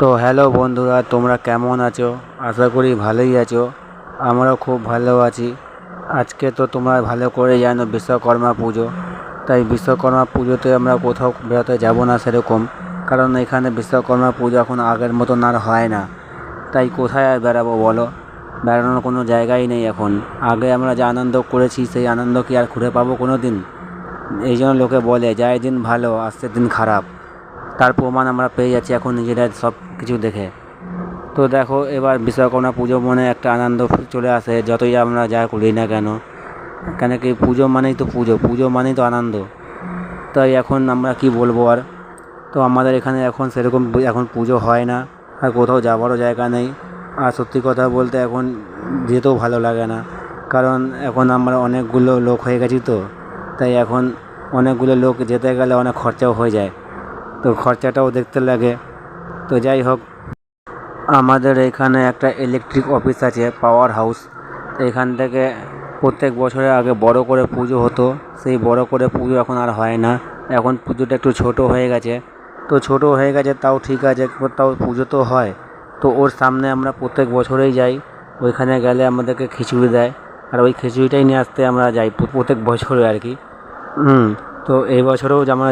তো হ্যালো বন্ধুরা, তোমরা কেমন আছো? আশা করি ভালোই আছো। আমরাও খুব ভালো আছি। আজকে তো তোমরা ভালো করে জানো বিশ্বকর্মা পুজো। তাই বিশ্বকর্মা পুজোতে আমরা কোথাও বেড়াতে যাব না সেরকম, কারণ এখানে বিশ্বকর্মা পুজো এখন আগের মতন আর হয় না। তাই কোথায় আর বেড়াবো বলো? বেড়ানোর কোনো জায়গাই নেই এখন। আগে আমরা যে আনন্দ করেছি সেই আনন্দ কি আর ঘুরে পাবো কোনো দিন? এই জন্য লোকে বলে যায় দিন ভালো আসছে দিন খারাপ। তার প্রমাণ আমরা পেয়ে যাচ্ছি এখন নিজেরা সব কিছু দেখে। তো দেখো, এবার বিশ্বকর্মা পুজো মনে একটা আনন্দ চলে আসে যতই আমরা যা করি না কেন। কেন কি, পুজো মানেই তো পুজো, পুজো মানেই তো আনন্দ। তাই এখন আমরা কি বলবো আর। তো আমাদের এখানে এখন সেরকম এখন পুজো হয় না, আর কোথাও যাবারও জায়গা নেই। আর সত্যি কথা বলতে এখন যেতেও ভালো লাগে না, কারণ এখন আমরা অনেকগুলো লোক হয়ে গেছি। তো তাই এখন অনেকগুলো লোক যেতে গেলে অনেক খরচাও হয়ে যায়, তো খরচাটাও দেখতে লাগে। তো যাই হোক, আমাদের এখানে একটা ইলেকট্রিক অফিস আছে, পাওয়ার হাউস। এখান থেকে প্রত্যেক বছরে আগে বড় করে পুজো হতো, সেই বড় করে পুজো এখন আর হয় না। এখন পুজোটা একটু ছোট হয়ে গেছে। তো ছোট হয়ে গেছে তাও ঠিক আছে, তাও পুজো তো হয়। তো ওর সামনে আমরা প্রত্যেক বছরেই যাই। ওইখানে গেলে আমাদেরকে খিচুড়ি দেয়, আর ওই খিচুড়িটাই নিয়ে আসতে আমরা যাই প্রত্যেক বছরে আর কি। তো এই বছরেও আমরা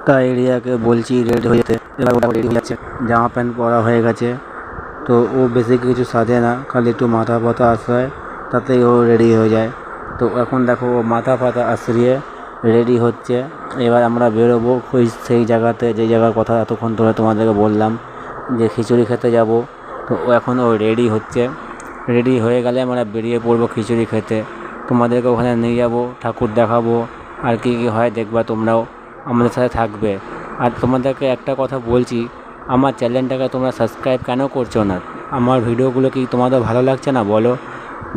তাই রিয়াকে বলছি রেডি হয়ে যেতে। এবার ওটা রেডি হয়ে যাচ্ছে, জামা প্যান্ট পরা হয়ে গেছে। তো ও বেশি কিছু সাজে না, খালি একটু মাথা পাতা আশ্রয়, তাতেই ও রেডি হয়ে যায়। তো এখন দেখো ও মাথা পাতা আশ্রিয়ে রেডি হচ্ছে। এবার আমরা বেরোবো সেই জায়গাতে, যে জায়গার কথা এতক্ষণ ধরে তোমাদেরকে বললাম যে খিচুড়ি খেতে যাব। তো ও এখন রেডি হচ্ছে। রেডি হয়ে গেলে আমরা বেরিয়ে পড়বো খিচুড়ি খেতে। তোমাদেরকে ওখানে নিয়ে যাবো, ঠাকুর দেখাবো, আর কী কী হয় দেখবা। তোমরাও আমাদের সাথে থাকবে। আর তোমাদেরকে একটা কথা বলছি, আমার চ্যানেলটাকে তোমরা সাবস্ক্রাইব কেন করছো না? আমার ভিডিওগুলো কি তোমাদের ভালো লাগছে না বলো?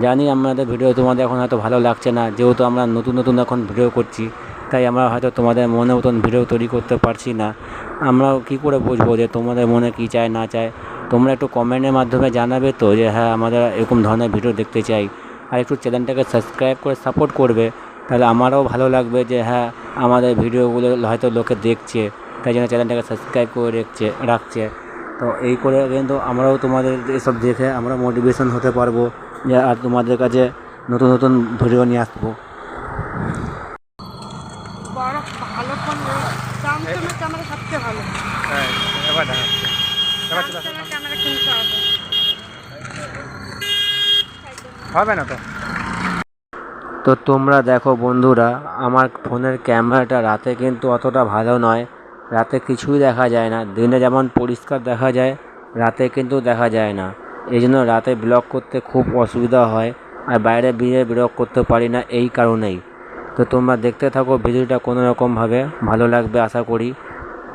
জানি আমাদের ভিডিও তোমাদের এখন হয়তো ভালো লাগছে না, যেহেতু আমরা নতুন নতুন এখন ভিডিও করছি, তাই আমরা হয়তো তোমাদের মনে মতন ভিডিও তৈরি করতে পারছি না। আমরাও কী করে বুঝবো যে তোমাদের মনে কী চায় না চায়? তোমরা একটু কমেন্টের মাধ্যমে জানাবে তো যে হ্যাঁ, আমাদের এরকম ধরনের ভিডিও দেখতে চাই। আর একটু চ্যানেলটাকে সাবস্ক্রাইব করে সাপোর্ট করবে, তাহলে আমারও ভালো লাগবে যে হ্যাঁ, আমাদের ভিডিওগুলো হয়তো লোকে দেখছে, তাই জন্য চ্যানেলটাকে সাবস্ক্রাইব করে রাখছে। তো এই করে কিন্তু আমরাও তোমাদের এসব দেখে আমরা মোটিভেশন হতে পারবো, যে আর তোমাদের কাছে নতুন নতুন ভিডিও নিয়ে আসবো। হবে না তো। তো তোমরা দেখো বন্ধুরা, আমার ফোনের ক্যামেরাটা রাতে কিন্তু অতটা ভালো নয়। রাতে কিছুই দেখা যায় না। দিনে যেমন পরিষ্কার দেখা যায়, রাতে কিন্তু দেখা যায় না। এই জন্য রাতে ব্লগ করতে খুব অসুবিধা হয়, আর বাইরে বেরিয়ে ব্লগ করতে পারি না এই কারণেই। তো তোমরা দেখতে থাকো ভিডিওটা, কোনো রকমভাবে ভালো লাগবে আশা করি।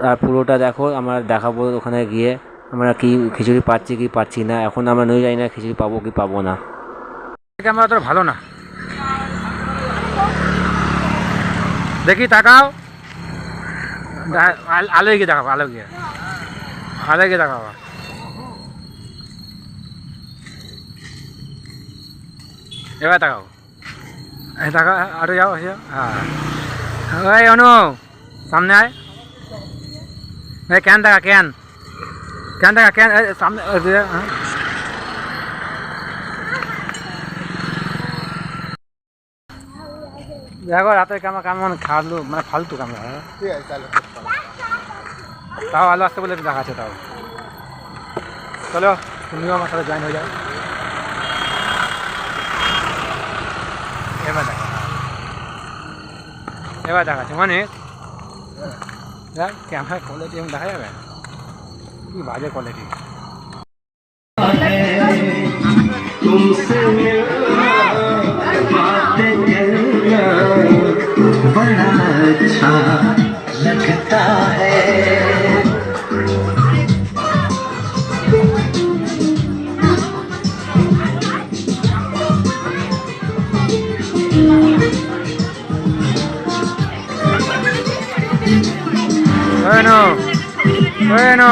আর পুরোটা দেখো, আমরা দেখাবো ওখানে গিয়ে আমরা কি খিচুড়ি পাচ্ছি কি পাচ্ছি না। এখন আমরা নিয়ে যাই না খিচুড়ি পাবো কি পাবো না। ক্যামেরা তো ভালো না, দেখি তাকাও। আলো গিয়ে দেখাবো, আলো গিয়ে দেখাবো। এবার তাকাও, এই তাকা, আরো যাও। হ্যাঁ ওই অনু, সামনে আয়। ক্যান দেখা, ক্যান দেখা, ক্যান সামনে। দেখো রাতের ক্যামেরা কেমন খালু, মানে ফালতু ক্যামেরা। তাও আলো আসতে বলে দেখাচ্ছে। তাও চলো, তুমিও আমার সাথে জয়েন হয়ে যাও। এবার দেখাচ্ছে মানে ক্যামেরা কোয়ালিটি এমন দেখা যাবে, কি বাজে কোয়ালিটি। बड़ा अच्छा लगता है। Bueno, bueno.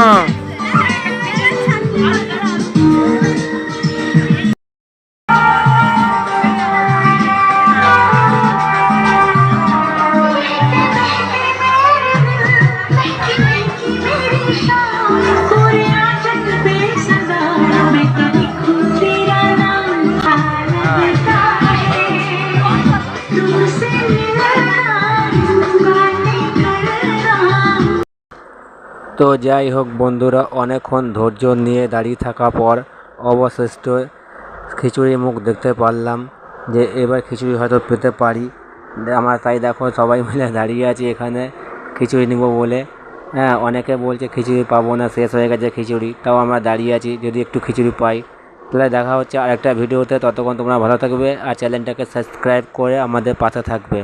তো যাই হোক বন্ধুরা, অনেকক্ষণ ধৈর্য নিয়ে দাঁড়িয়ে থাকা পর অবশিষ্ট খিচুড়ির মুখ দেখতে পারলাম যে এবার খিচুড়ি হয়তো পেতে পারি। আমার তাই দেখো সবাই মিলে দাঁড়িয়ে আছি এখানে খিচুড়ি নিব বলে। হ্যাঁ, অনেকে বলছে খিচুড়ি পাবো না, শেষ হয়ে গেছে খিচুড়ি, তাও আমরা দাঁড়িয়ে আছি যদি একটু খিচুড়ি পাই। তাহলে দেখা হচ্ছে আরেকটা ভিডিওতে, ততক্ষণ তোমরা ভালো থাকবে আর চ্যানেলটাকে সাবস্ক্রাইব করে আমাদের পাশে থাকবে।